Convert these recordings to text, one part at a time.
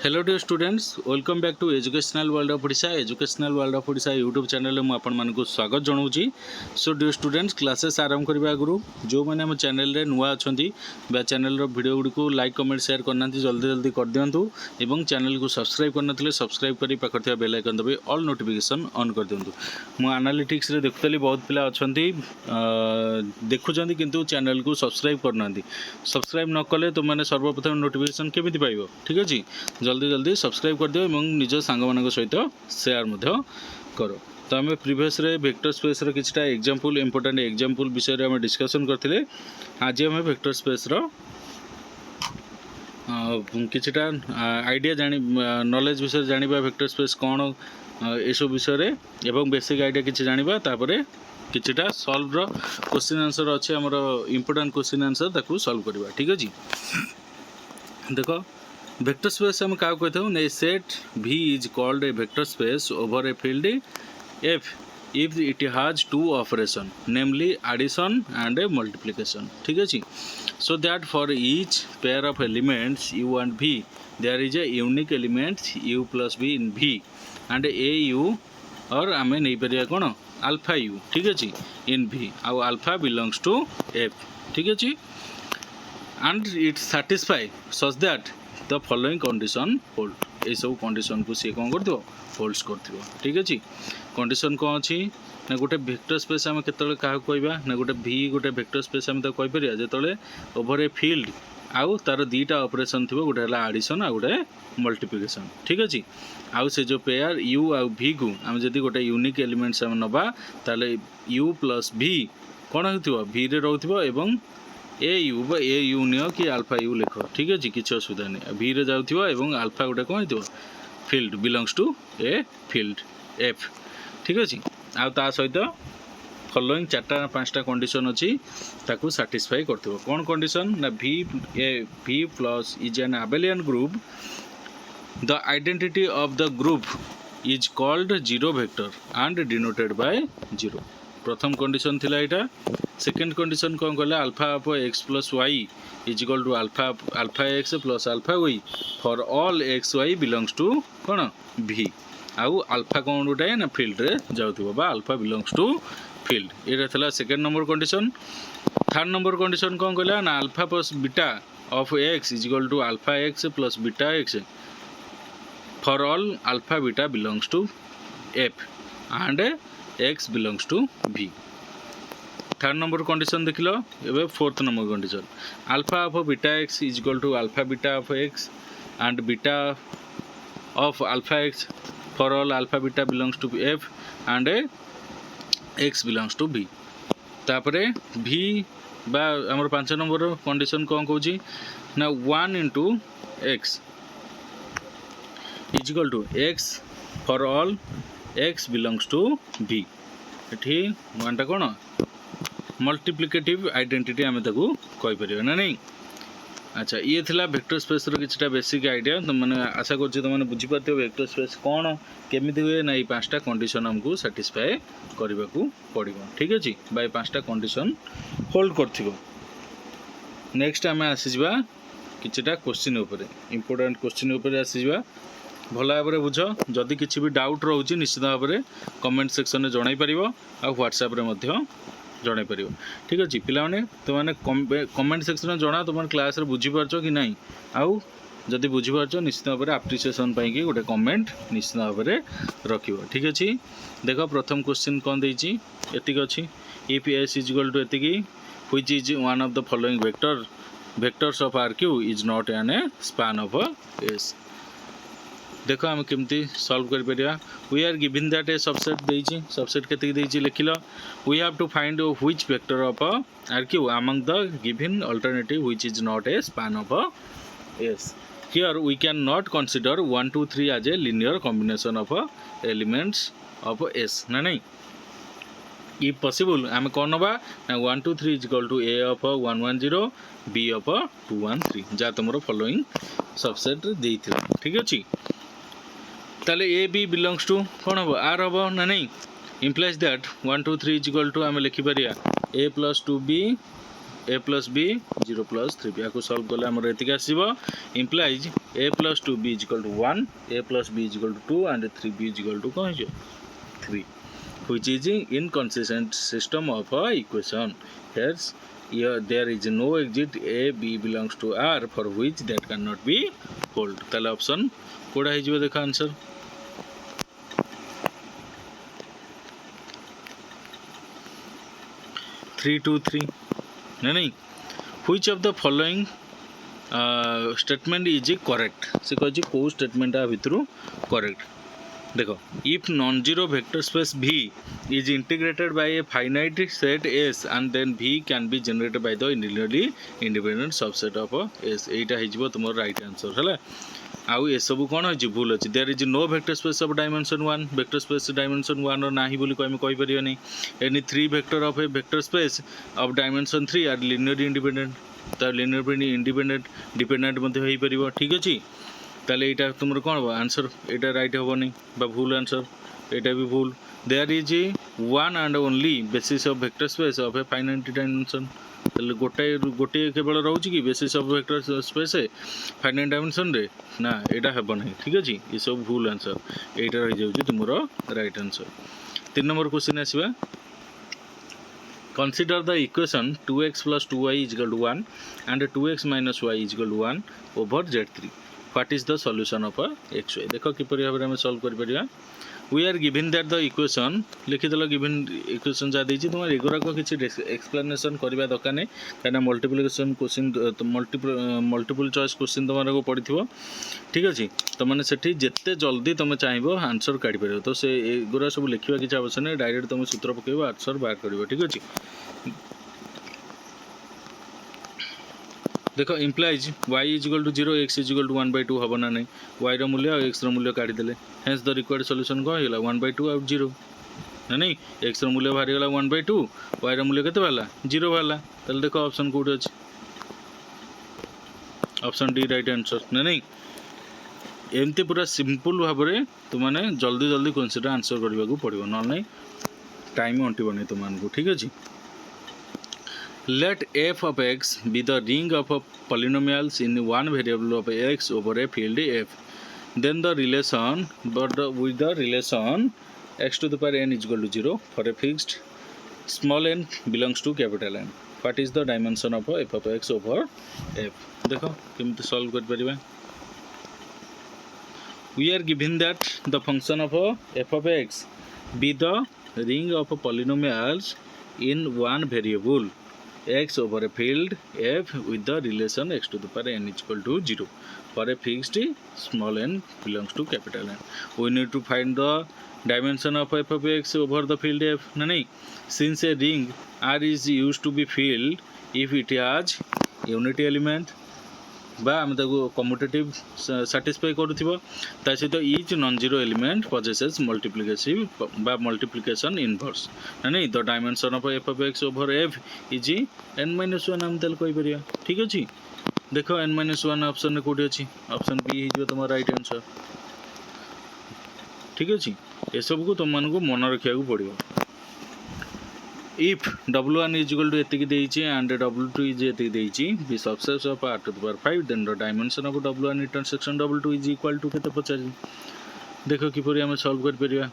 Hello dear students, welcome back to educational world of Odisha. Educational world of Odisha YouTube channel में आपण मानक स्वागत जनाऊँगी। सो डियर स्टूडेंट्स, क्लासेस आरंभ करने आगु जो मैंने आम चैनल रे नुआ अच्छा चैनल वीडियो गुड़ी को लाइक कमेंट शेयर करना जल्दी जल्दी कर दिंतु और चैनल को सब्सक्राइब करना सब्सक्राइब कर पाखे बेल आइकन दबे ऑल नोटिफिकेशन ऑन कर दिंतु। मु एनालिटिक्स रे देखुली बहुत पिला अच्छा देखुं किंतु चैनल को सब्सक्राइब करना। सब्सक्राइब न कले तो मैंने सर्वप्रथम नोटिफिकेशन केमी पाइब। ठीक अच्छे, जल्दी जल्दी सब्सक्राइब कर दियो और निज सांग मान सहित शेयर कर। तो आम प्रीवियस रे वेक्टर स्पेस रो किछटा एग्जांपल इंपोर्टेंट एग्जांपल विषय रे हम डिस्कशन करथिले। आज हम वेक्टर स्पेस रो किछटा आइडिया जानी नॉलेज विषय जानिबा, वेक्टर स्पेस कोन ए सब विषय रे एवं बेसिक आइडिया किछ जानिबा। तापरे किछटा सॉल्व रो क्वेश्चन आंसर अछि, हमर इंपोर्टेंट क्वेश्चन आंसर ताकू सॉल्व करबा। ठीक अछि, देखो वेक्टर स्पेस हम क्या कहते हैं, set V is called a vector space over A field F if it has two operation namely addition and multiplication. ठीक है, so that for each pair of elements U and V there is a unique element U plus V in V and a U और आम नहीं पारिया कौन alpha U। ठीक है, in V आउ alpha belongs to F। ठीक है, and it satisfy such that the following condition hold. ये सब कंडीशन को सी कौन कर होल्ड्स कर। ठीक अच्छे, कंडीशन कौन अच्छी ना गोटे वेक्टर स्पेस आम केतले क्या कहबा ना गोटे V गोटे वेक्टर स्पेस आम तो कहीपर जो ओवर ए फील्ड आउ तार दीटा ऑपरेशन थी, गोटे है एडिशन आ गोटे मल्टीप्लिकेशन। ठीक अच्छे, आउ से जो पेयर U आउ V को आम जदि गोटे यूनिक एलिमेंट्स आम नबा ताले U प्लस V कौन हो V रे रहउथिबो एवं ए यू नियो कि अल्फा यू लिख। ठीक अच्छे, किसी असुविधा नहीं, V रे जाउथिबो एवं अल्फा गोटे कौन हो field belongs to a field F। ठीक अच्छे, आउ ता सहित फॉलोइंग चार्टा पांचटा कंडीशन अच्छी ताकू सैटिस्फाई करथिबो। कौन कंडीशन ना V plus is an abelian group, the identity of the group is called zero vector and denoted by zero. प्रथम कंडीशन थिला एटा। सेकेंड कंडीशन कौन कहला, alpha of x plus Y is equal to alpha X plus alpha Y for all X Y belongs to कौन V आउ alpha कौन गोटे ना फील्ड रे जाउथिबो बा अल्फा बिलोंग्स टू फील्ड। ये थिला second number condition. Third number condition कौन कहला ना alpha plus beta of x is equal to alpha X plus beta X for all alpha beta belongs to F and x belongs to V। Third number condition देख लो। एबे fourth number condition, alpha of beta X is equal to alpha beta of X and beta of alpha X for all alpha beta belongs to F and X belongs to V। तापरे V बा हमर 5 number condition कौन कहूँ ना 1 into X is equal to X for all X belongs to V। ये one कौन multiplicative identity आम ताकू कहीपर ना नहीं। अच्छा, ये थिला वेक्टर स्पेस रो किछटा बेसिक आइडिया। तो मैंने आशा करछि तुमने बुझी पाथियो वेक्टर स्पेस कौन केमिति हुए ना। ये पांचटा कंडीशन हमको सैटिस्फाई करबा को पड़िबो। ठीक अछि, बाय पांचटा कंडीशन होल्ड करथिबो। नेक्स्ट आम आसीबा किछटा क्वेश्चन ऊपर, इंपोर्टेंट क्वेश्चन ऊपर आसीबा। भल भाव बुझ, जदि किसी भी डाउट रोचे निश्चित भाव में कमेंट सेक्शन में जन पार आ व्हाट्सएप जन पार। ठीक अच्छे पिलाने तुमने कमेंट सेक्शन में जना तुम क्लास रे बुझीपारछ कि नहीं, आउ जदि बुझीपारछ निश्चित भाव में एप्रिसिएशन पाई गोटे कमेंट निश्चित भाव में रख। ठीक अच्छे, देख प्रथम क्वेश्चन कौन देती अच्छी, if S is equal to एतिकी which is one of the following vectors of R Q is not an a span of S. देखो आम केमती सॉल्व कर परिया। We are given that a subset देइछि, सबसेट केते देइछि लिख लो। We have to find which vector of R Q among the given alternative which is not a span of S. Here we can not consider 1 2 3 as a linear combination of elements of S ना नहीं। If possible आम कौन नबा ना 1 2 3 is equal to A of 1 1 0 B of 2 1 3 जा तुम following subset देइथिला। ठीक अछि, ताले ए बी बिलोंग्स टू कौन हम आर हम ना नहीं। Implies that 1 2 3 is equal to आम लिखिपर a plus 2 b a plus b 0 plus 3b या सॉल्व कले हमर एतिक आसीबो implies a plus 2b is equal to 1 a plus b is equal to 2 and 3b is equal to कौन 3 which is inconsistent system of a equation hence here there is no exit a b belongs to r for which that cannot be hold तले option कोडा हे जिवो देखा answer 3 2 3 नहीं which of the following statement is correct से कह को statement आ भितर correct देखो if non-zero vector space V is integrated by a finite set S and then V can be generated by the linearly independent subset of S एटा हिजबो तुम right answer हला आउ ए सब कोन हो भूल अछि there is no vector space of dimension 1 vector space dimension 1 और नाही बोली कोइ कहि परियो नै any 3 vector of a vector space of dimension 3 are linearly independent त लिनियरली इंडिपेंडेंट डिपेंडेंट मध्ये होई परिबो ठीक अछि ताले एटा तुमर कोन आंसर एटा राइट होबो नै बा भूल आंसर एटा भी भूल there is one and only basis of vector space of a finite dimension ताले गोटे केवल रहउछि कि बेसिस ऑफ वेक्टर स्पेस है फाइनाइट डायमेंशन रे ना एटा हेबो नै ठीक अछि ई सब भूल आंसर एटा रहि जाउछि तुमरो राइट आंसर 3 नंबर क्वेश्चन आसीबा consider the equation 2x plus 2y is equal to 1 and 2x minus y is equal to 1 over z3 what is the solution of a xy देखो किपरि भाबरे हम सॉल्व कर परिया we are given that the equation लिखि दलो given equation जा देछि तुम agora को किछि एक्सप्लेनेशन करबा दरकार नै काना multiplication question multiple choice question तमरा को पडिथिबो ठीक अछि त माने सेठी जत्ते जल्दी तुम चाहिबो आंसर काढि परिबो तो से एगोरा सब लिखिबा किछि आवश्यक नै डायरेक्ट तुम सूत्र पकेबो आंसर बाहर करबो ठीक अछि देखो implies y is equal to 0 x is equal to 1/2 हबो ना नै y रो मूल्य और x रो मूल्य काढि देले hence the required solution को होला 1/2 और 0 ना नै x रो मूल्य बाहर गेला 1/2 y रो मूल्य केते वाला 0 वाला तले देखो ऑप्शन कोड अछि ऑप्शन डी राइट आंसर ना नै एमती पूरा सिंपल भाबरे तुम माने जल्दी जल्दी कन्सिडर आंसर करबा को पड़िबो न नै टाइम अंटिबो नै तुमान को ठीक अछि Let f of x be the ring of polynomials in one variable of x over a field f. Then the relation, with the relation x to the power n is equal to 0 for a fixed small n belongs to capital N. What is the dimension of f of x over f? देखो केमते solve कर परिबा We are given that the function of f of x be the ring of polynomials in one variable x over a field f with the relation x to the power n is equal to 0 for a fixed small n belongs to capital N. We need to find the dimension of f of x over the field f. Nani, since a ring R is used to be filled if it has unity element बा आम commutative satisfy करूथिबो ता सहित each non zero element possesses multiplicative बा multiplication inverse नहीं the dimension of F of X over F is n-1 आम तल कहि परिया ठीक अछि देखो n-1 ऑप्शन ने कोठी अछि ऑप्शन बी हिजो तुम राइट आंसर ठीक अछि ए सब को तुम मन को मन रखिया को पड़िबो if w1 is equal to एतिक देइछि and w2 is एतिक देइछि the subset of r to the power 5 then the dimension of w1 intersection w2 is equal to केते पचारि देखो कि परि हम सॉल्व कर परिया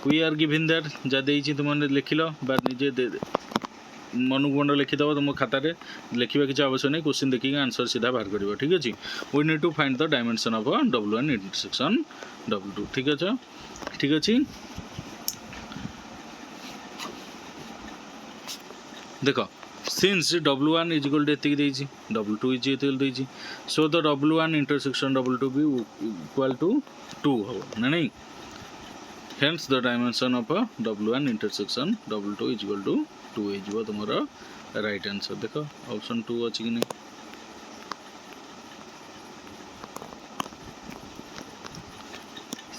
we are given that जा देइछि तुमने लिखिलो बा निजे मनुगुण लिखि दबो तुम खाता रे लिखिबा किछ आवश्यक नै क्वेश्चन देखि आंसर सीधा बाहर करबो ठीक अछि we need to find the dimension of w1 intersection w2 ठीक अछि देखो since w1 is equal to एतिक देइछि w2 is equal देइछि so the w1 intersection w2 be equal to 2 हो ना नहीं hence the dimension of w1 intersection w2 is equal to 2 है जीवो तुम्हारा right answer देखो ऑप्शन 2 अछि कि नहीं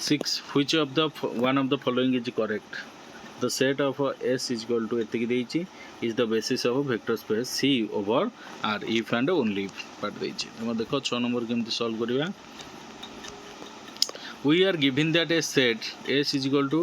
6 which of the one of the following is correct the set of S is equal to एतिक देइछि is the basis of a vector space C over R if and only if part देइछि हम देखो 6 number केमति solve करिवा we are given that a set S is equal to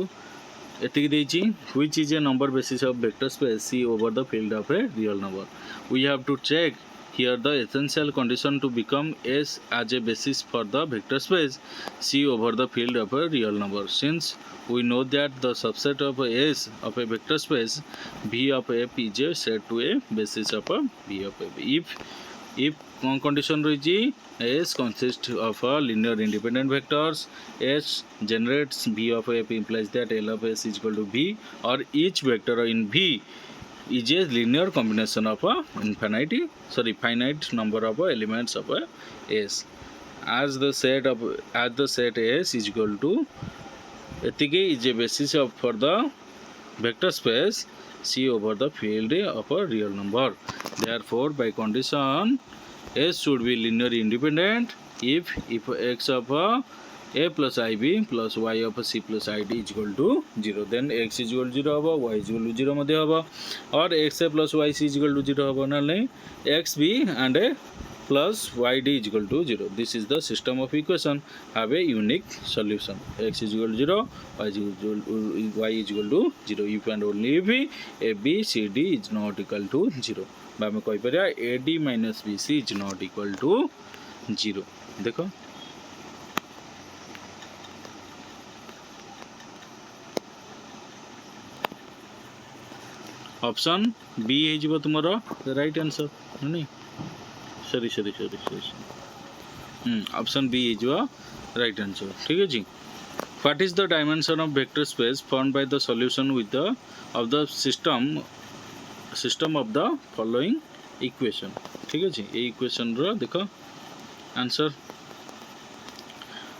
एतिक देइछि which is a number basis of vector space C over the field of a real number. We have to check here the essential condition to become S as a basis for the vector space C over the field of a real number. Since we know that the subset of S of a vector space V of F is a set to a basis of a V of F. If condition रही S consists of a linear independent vectors, S generates V of F implies that L of S is equal to V, or each vector in V is a linear combination of a finite number of elements of a S. As the set S is equal to एतिके is a basis of for the vector space C over the field of a real number. Therefore, by condition S should be linearly independent if x of a plus ib plus y of c plus id is equal to 0, then x is equal to 0 होगा, y is equal to 0 मध्य होगा, और x a plus y c is equal to 0 होगा ना नहीं, x b and a plus yd is equal to 0. This is the system of equation have a unique solution. X is equal to 0, y is equal to 0 if and only if a b c d is not equal to 0. बामे कहि परिया ad minus bc is not equal to 0. देखो option B है तुमर right answer नहीं, sorry option B is right answer. ठीक है जी. What is the dimension of vector space formed by the solution with the of the system of the following equation. ठीक है जी. ये equation रो देखो answer.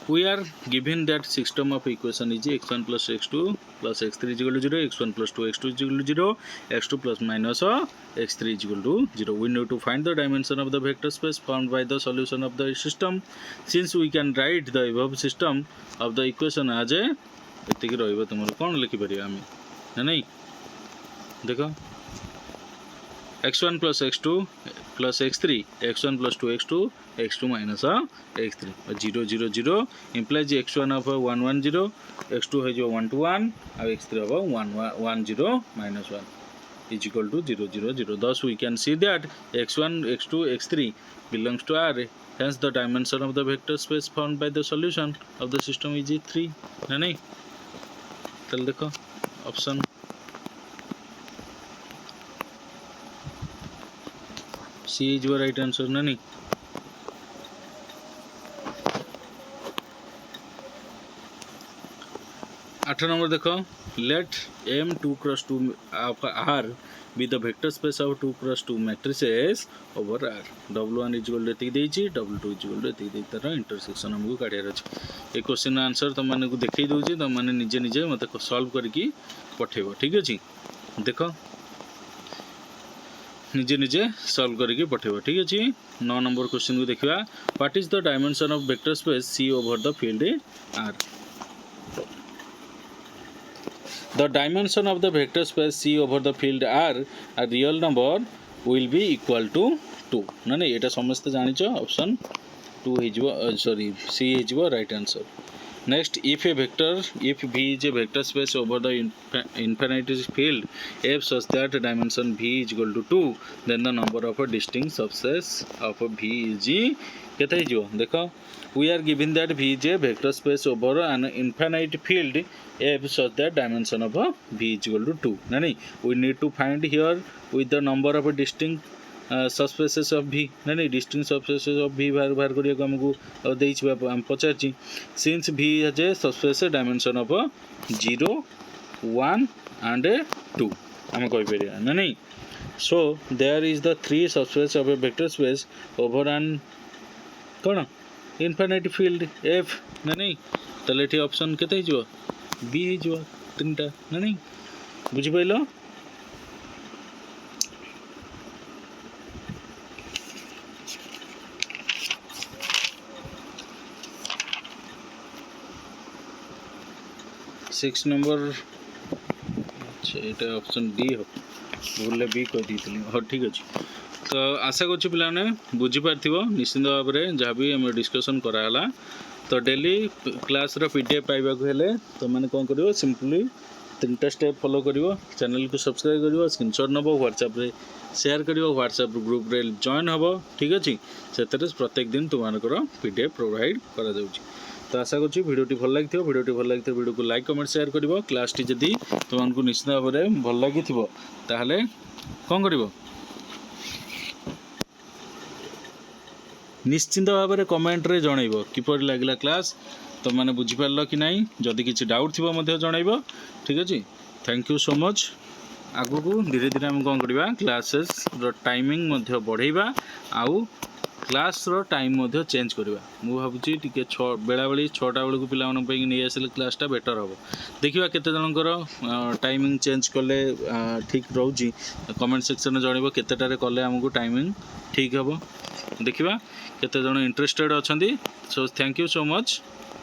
We are given that system of equation is x1 plus x2 plus x3 is equal to 0, x1 plus 2 x2 is equal to 0, x2 plus minus x3 is equal to 0. We need to find the dimension of the vector space formed by the solution of the system. Since we can write the above system of the equation as a एतिक रहिबो तुमर कोन लिखि परिया आमे ना नहीं. देखो x1 plus x2 plus x3, x1 plus 2 x2, x2 minus x3, 0 0 0 implies x1 of 1 1 0, x2 है जो 1 to 1 और x3 of 1 1 0 minus 1 is equal to 0 0 0. Thus we can see that x1 x2 x3 belongs to R. Hence the dimension of the vector space formed by the solution of the system is 3 ना नहीं. चल देखो option C is your right answer ना नहीं. आठ number देखो let M 2 cross 2 of R be the vector space of 2 cross 2 matrices over R. W1 is equal to एतिक देइछि, W2 is equal to एतिक देइ तार इंटरसेक्शन हमको काढियार अछि. ए क्वेश्चन आंसर तुम माने को देखै दउछि, तुम माने निजे निजे मते सॉल्व करके पठेबो. ठीक अछि. देखो निजे निजे सॉल्व करके पठेबो. ठीक अछि. 9 नंबर क्वेश्चन को देखिबा. What is the dimension of vector space C over the field R? The dimension of the vector space C over the field R, a real number, will be equal to 2. ना नहीं एटा समस्त जानिछो. Option 2 है sorry C है right answer. Next, if V is a vector space over the infinite field F such that dimension V is equal to 2, then the number of distinct subsets of V is केते हिजो. देखो we are given that V is a vector space over an infinite field F such that dimension of V is equal to 2. ना नहीं we need to find here with the number of distinct subspaces of V ना नहीं distinct subspaces of V बाहर करिया को हमको देइछि हम पचारछि. Since V has a subspace dimension of 0 1 and 2 हम कहि परिया ना नहीं. So there is the 3 subspace of a vector space over an कोन इनफिनिट फील्ड F ना नहीं. तले एठी ऑप्शन केते हिजो B हिजो तीनटा ना नहीं. बुझि पाइलो. सिक्स नंबर अच्छा ये ऑप्शन डी हो भूल बी कह दी. हाँ ठीक अच्छे. तो आशा कर पाने बुझीपार निश्चित भाव में जहाँ भी आम डिस्कसन कराला. तो डेली क्लास PDF पाइबा हेले तो मैंने कौन कर सिंपली तीनटा स्टेप फॉलो करिवो चैनल को सब्सक्राइब करिवो स्क्रीनशॉट नबो व्हाट्सएप रे शेयर करिवो व्हाट्सएप ग्रुप रे जॉइन हबो ठीक अछि सेतरे प्रत्येक दिन तुमानकर पीडीएफ प्रोवाइड करा जाउची तो आशा करूँ भिडियोटी भल लगी भिडियो को लाइक कमेंट शेयर करिवो क्लास टी जदी तुमको निश्चित भाव में भल लगी ताहले कौन करिवो निश्चिंत भाव में कमेंट रे जनइबो किपर लागला क्लास तो मैंने बुझीपार कि नहीं जदि किसी डाउट थी मध्य जनइबो ठीक अच्छे थैंक यू सो मच आगु को धीरे धीरे आम कौन करवा क्लासेस रो टाइमिंग मध्य बढ़ेबा आउ क्लास रो टाइम मध्य चेंज करवा मु भाबुची टिके बेला बेली 6टा बेल को पिला मन नहीं आसिले क्लासटा बेटर हम देखा केते जनकर टाइमिंग चेंज कले ठीक रोची कमेंट सेक्शन में जनइबो केतेटारे कले हमको टाइमिंग ठीक हम देखा केते जन इंटरेस्टेड अच्छा so thank you so much.